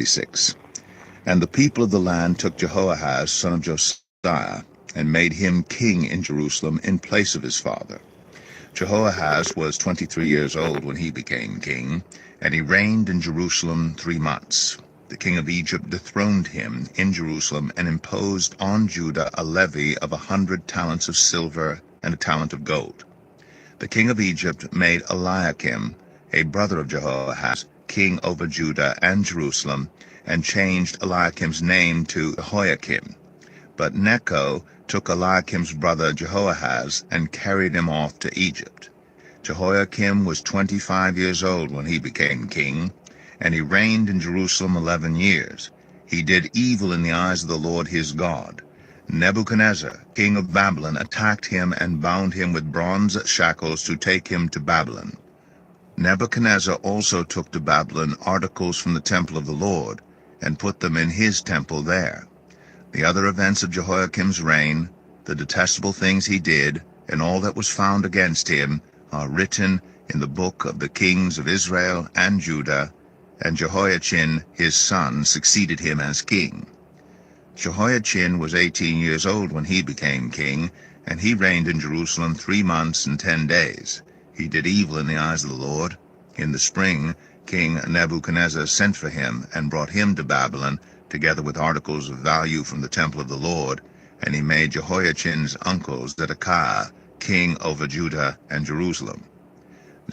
36. And the people of the land took Jehoahaz, son of Josiah, and made him king in Jerusalem in place of his father. Jehoahaz was 23 years old when he became king, and he reigned in Jerusalem 3 months. The king of Egypt dethroned him in Jerusalem and imposed on Judah a levy of 100 talents of silver and a talent of gold. The king of Egypt made Eliakim, a brother of Jehoahaz, king over Judah and Jerusalem, and changed Eliakim's name to Jehoiakim. But Necho took Eliakim's brother Jehoahaz and carried him off to Egypt. Jehoiakim was 25 years old when he became king, and he reigned in Jerusalem 11 years. He did evil in the eyes of the Lord his God. Nebuchadnezzar, king of Babylon, attacked him and bound him with bronze shackles to take him to Babylon. Nebuchadnezzar also took to Babylon articles from the temple of the Lord, and put them in his temple there. The other events of Jehoiakim's reign, the detestable things he did, and all that was found against him, are written in the book of the kings of Israel and Judah, and Jehoiachin his son succeeded him as king. Jehoiachin was 18 years old when he became king, and he reigned in Jerusalem 3 months and 10 days. He did evil in the eyes of the Lord. In the spring, King Nebuchadnezzar sent for him and brought him to Babylon, together with articles of value from the temple of the Lord, and he made Jehoiachin's uncle Zedekiah king over Judah and Jerusalem.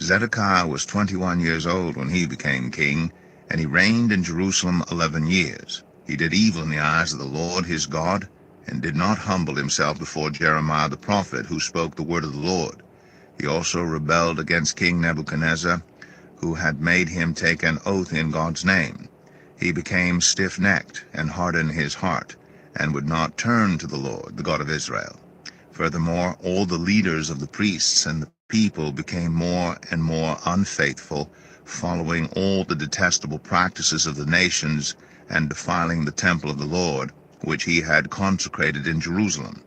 Zedekiah was 21 years old when he became king, and he reigned in Jerusalem 11 years. He did evil in the eyes of the Lord his God, and did not humble himself before Jeremiah the prophet, who spoke the word of the Lord. He also rebelled against King Nebuchadnezzar, who had made him take an oath in God's name. He became stiff-necked and hardened his heart, and would not turn to the Lord, the God of Israel. Furthermore, all the leaders of the priests and the people became more and more unfaithful, following all the detestable practices of the nations and defiling the temple of the Lord, which he had consecrated in Jerusalem.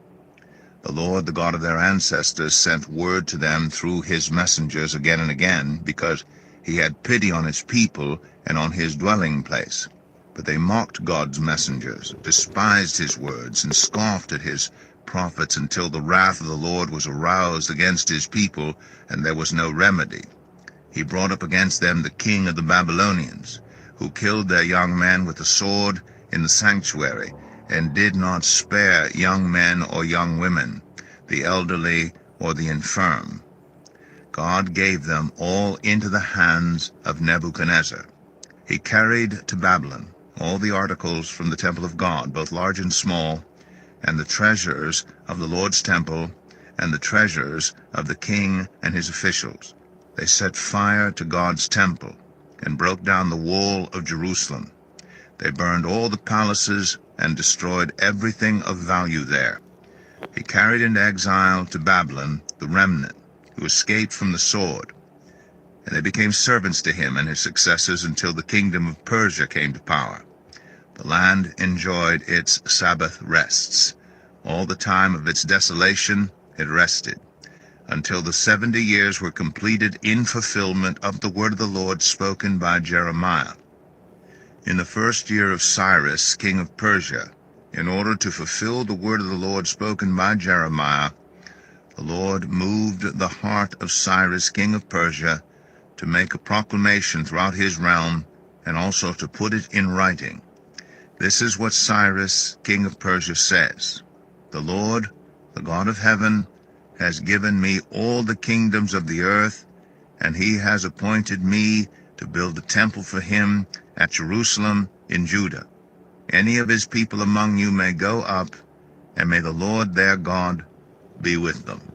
The Lord, the God of their ancestors, sent word to them through his messengers again and again, because he had pity on his people and on his dwelling place. But they mocked God's messengers, despised his words, and scoffed at his prophets until the wrath of the Lord was aroused against his people, and there was no remedy. He brought up against them the king of the Babylonians, who killed their young men with the sword in the sanctuary, and did not spare young men or young women, the elderly or the infirm. God gave them all into the hands of Nebuchadnezzar. He carried to Babylon all the articles from the temple of God, both large and small, and the treasures of the Lord's temple, and the treasures of the king and his officials. They set fire to God's temple, and broke down the wall of Jerusalem. They burned all the palaces, and destroyed everything of value there. He carried into exile to Babylon the remnant, who escaped from the sword, and they became servants to him and his successors until the kingdom of Persia came to power. The land enjoyed its Sabbath rests. All the time of its desolation it rested, until the 70 years were completed in fulfillment of the word of the Lord spoken by Jeremiah. In the first year of Cyrus, king of Persia, in order to fulfill the word of the Lord spoken by Jeremiah, the Lord moved the heart of Cyrus, king of Persia, to make a proclamation throughout his realm, and also to put it in writing. This is what Cyrus, king of Persia, says: "The Lord, the God of heaven, has given me all the kingdoms of the earth, and he has appointed me to build a temple for him at Jerusalem in Judah. Any of his people among you may go up, and may the Lord their God be with them."